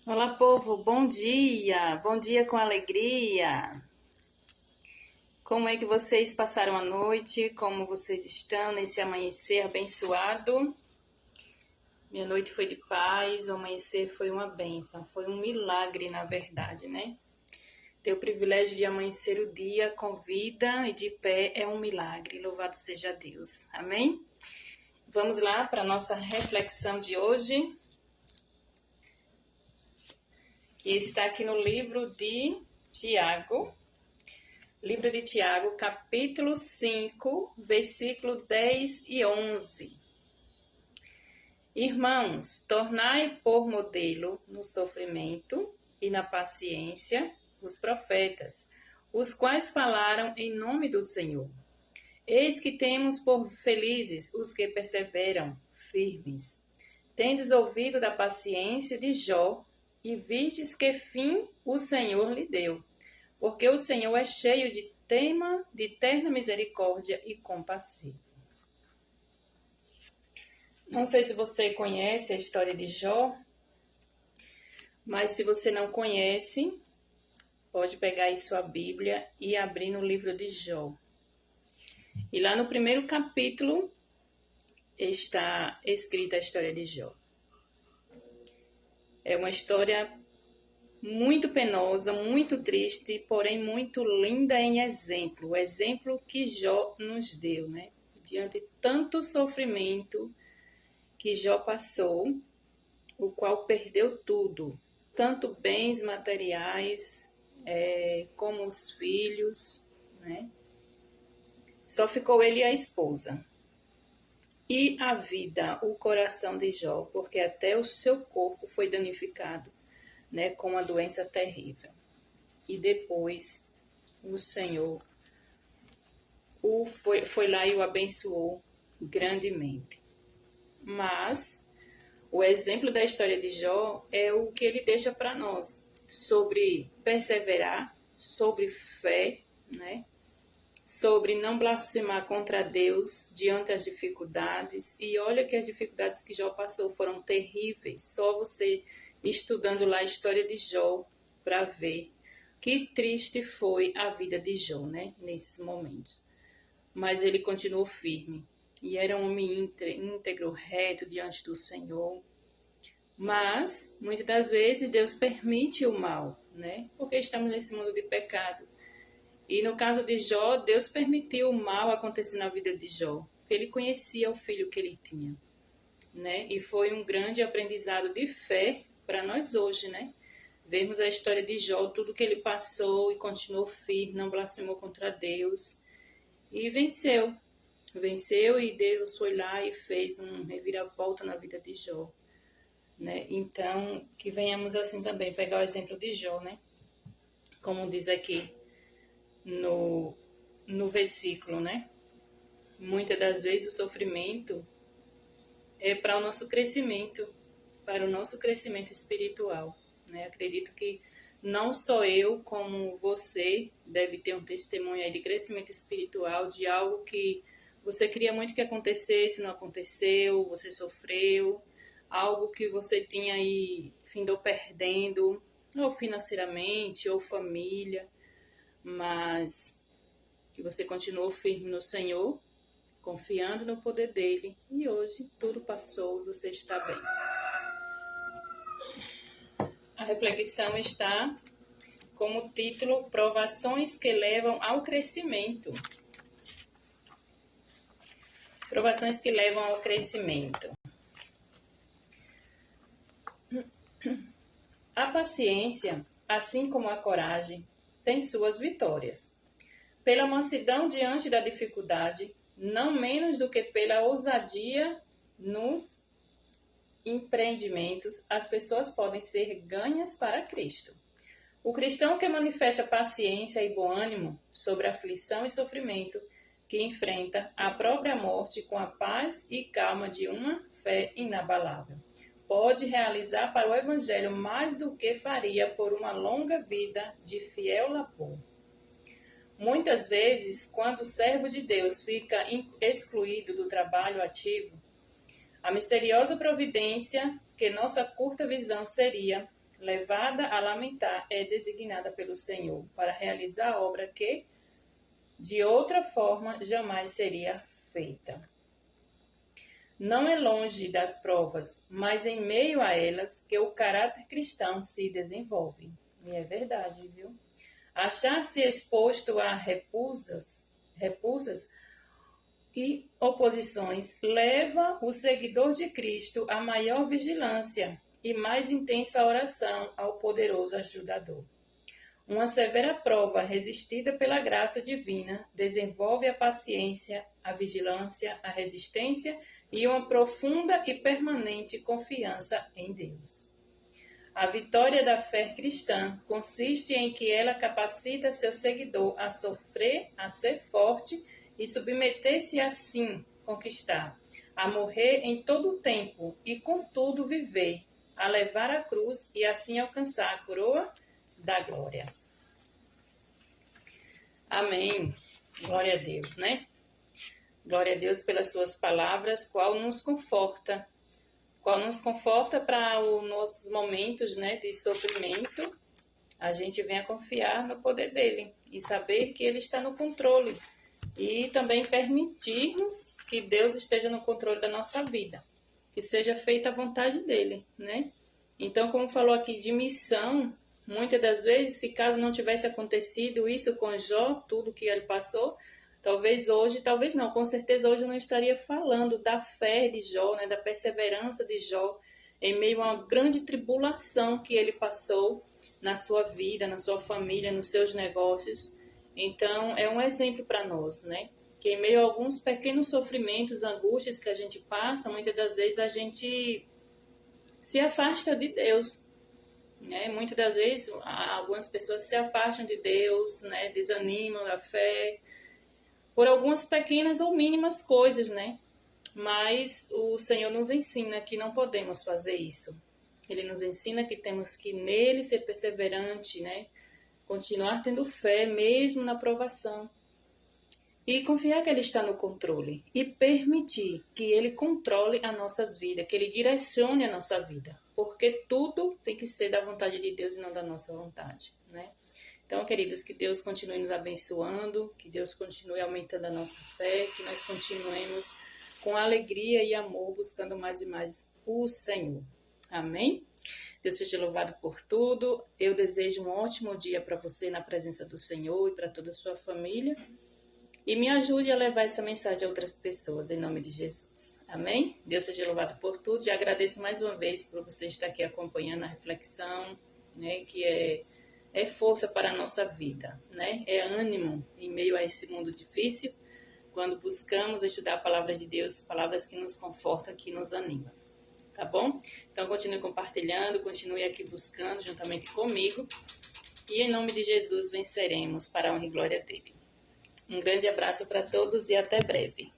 Olá, povo, bom dia com alegria. Como é que vocês passaram a noite? Como vocês estão nesse amanhecer abençoado? Minha noite foi de paz, o amanhecer foi uma bênção, foi um milagre, na verdade, né? Ter o privilégio de amanhecer o dia com vida e de pé é um milagre, louvado seja Deus, amém? Vamos lá para a nossa reflexão de hoje, que está aqui no livro de Tiago. Livro de Tiago, capítulo 5, versículo 10 e 11. Irmãos, tornai por modelo no sofrimento e na paciência os profetas, os quais falaram em nome do Senhor. Eis que temos por felizes os que perseveram firmes. Tendes ouvido da paciência de Jó e vistes que fim o Senhor lhe deu. Porque o Senhor é cheio de terna misericórdia e compassivo. Não sei se você conhece a história de Jó, mas se você não conhece, pode pegar aí sua Bíblia e abrir no livro de Jó. E lá no primeiro capítulo está escrita a história de Jó. É uma história muito penosa, muito triste, porém muito linda em exemplo. O exemplo que Jó nos deu, né? Diante de tanto sofrimento que Jó passou, o qual perdeu tudo, tanto bens materiais, como os filhos, né? Só ficou ele e a esposa. E a vida, o coração de Jó, porque até o seu corpo foi danificado, né, com uma doença terrível. E depois o Senhor foi lá e o abençoou grandemente. Mas o exemplo da história de Jó é o que ele deixa para nós sobre perseverar, sobre fé, né? Sobre não blasfemar contra Deus diante das dificuldades. E olha que as dificuldades que Jó passou foram terríveis. Só você estudando lá a história de Jó para ver que triste foi a vida de Jó, né? Nesses momentos. Mas ele continuou firme. E era um homem íntegro, reto diante do Senhor. Mas, muitas das vezes, Deus permite o mal, né? Porque estamos nesse mundo de pecado. E no caso de Jó, Deus permitiu o mal acontecer na vida de Jó, porque ele conhecia o filho que ele tinha, né? E foi um grande aprendizado de fé para nós hoje, né? Vemos a história de Jó, tudo que ele passou e continuou firme, não blasfemou contra Deus e venceu. Venceu e Deus foi lá e fez um reviravolta na vida de Jó, né? Então, que venhamos assim também pegar o exemplo de Jó, né? Como diz aqui no versículo, né? Muitas das vezes o sofrimento é para o nosso crescimento, para o nosso crescimento espiritual, né? Acredito que não só eu, como você, deve ter um testemunho aí de crescimento espiritual, de algo que você queria muito que acontecesse, não aconteceu, você sofreu, algo que você tinha aí, findou perdendo, ou financeiramente, ou família, mas que você continuou firme no Senhor, confiando no poder dele, e hoje tudo passou e você está bem. A reflexão está como título Provações que levam ao crescimento. Provações que levam ao crescimento. A paciência, assim como a coragem, tem suas vitórias. Pela mansidão diante da dificuldade, não menos do que pela ousadia nos empreendimentos, as pessoas podem ser ganhas para Cristo. O cristão que manifesta paciência e bom ânimo sobre aflição e sofrimento, que enfrenta a própria morte com a paz e calma de uma fé inabalável, pode realizar para o Evangelho mais do que faria por uma longa vida de fiel labor. Muitas vezes, quando o servo de Deus fica excluído do trabalho ativo, a misteriosa providência que nossa curta visão seria levada a lamentar, é designada pelo Senhor para realizar a obra que, de outra forma, jamais seria feita. Não é longe das provas, mas em meio a elas que o caráter cristão se desenvolve. E é verdade, viu? Achar-se exposto a repulsas e oposições leva o seguidor de Cristo a maior vigilância e mais intensa oração ao poderoso ajudador. Uma severa prova resistida pela graça divina desenvolve a paciência, a vigilância, a resistência e uma profunda e permanente confiança em Deus. A vitória da fé cristã consiste em que ela capacita seu seguidor a sofrer, a ser forte e submeter-se assim, conquistar, a morrer em todo o tempo e, contudo, viver, a levar a cruz e assim alcançar a coroa da glória. Amém. Glória a Deus, né? Glória a Deus pelas suas palavras, qual nos conforta para os nossos momentos, né, de sofrimento. A gente venha confiar no poder dele e saber que ele está no controle e também permitirmos que Deus esteja no controle da nossa vida, que seja feita a vontade dele, né? Então, como falou aqui de missão, muitas das vezes, se caso não tivesse acontecido isso com Jó, tudo que ele passou, talvez hoje, talvez não, com certeza hoje eu não estaria falando da fé de Jó, né, da perseverança de Jó, em meio a uma grande tribulação que ele passou na sua vida, na sua família, nos seus negócios. Então, é um exemplo para nós, né? Que em meio a alguns pequenos sofrimentos, angústias que a gente passa, muitas das vezes a gente se afasta de Deus, né? Muitas das vezes algumas pessoas se afastam de Deus, né? Desanimam da fé, por algumas pequenas ou mínimas coisas, né? Mas o Senhor nos ensina que não podemos fazer isso. Ele nos ensina que temos que nele ser perseverante, né? Continuar tendo fé mesmo na provação. E confiar que ele está no controle. E permitir que ele controle as nossas vidas, que ele direcione a nossa vida. Porque tudo tem que ser da vontade de Deus e não da nossa vontade, né? Então, queridos, que Deus continue nos abençoando, que Deus continue aumentando a nossa fé, que nós continuemos com alegria e amor, buscando mais e mais o Senhor. Amém? Deus seja louvado por tudo. Eu desejo um ótimo dia para você na presença do Senhor e para toda a sua família. E me ajude a levar essa mensagem a outras pessoas, em nome de Jesus. Amém? Deus seja louvado por tudo. E agradeço mais uma vez por você estar aqui acompanhando a reflexão, né, que é força para a nossa vida, né? É ânimo em meio a esse mundo difícil, quando buscamos estudar a palavra de Deus, palavras que nos confortam, que nos animam. Tá bom? Então, continue compartilhando, continue aqui buscando juntamente comigo. E em nome de Jesus venceremos para a honra e glória dele. Um grande abraço para todos e até breve.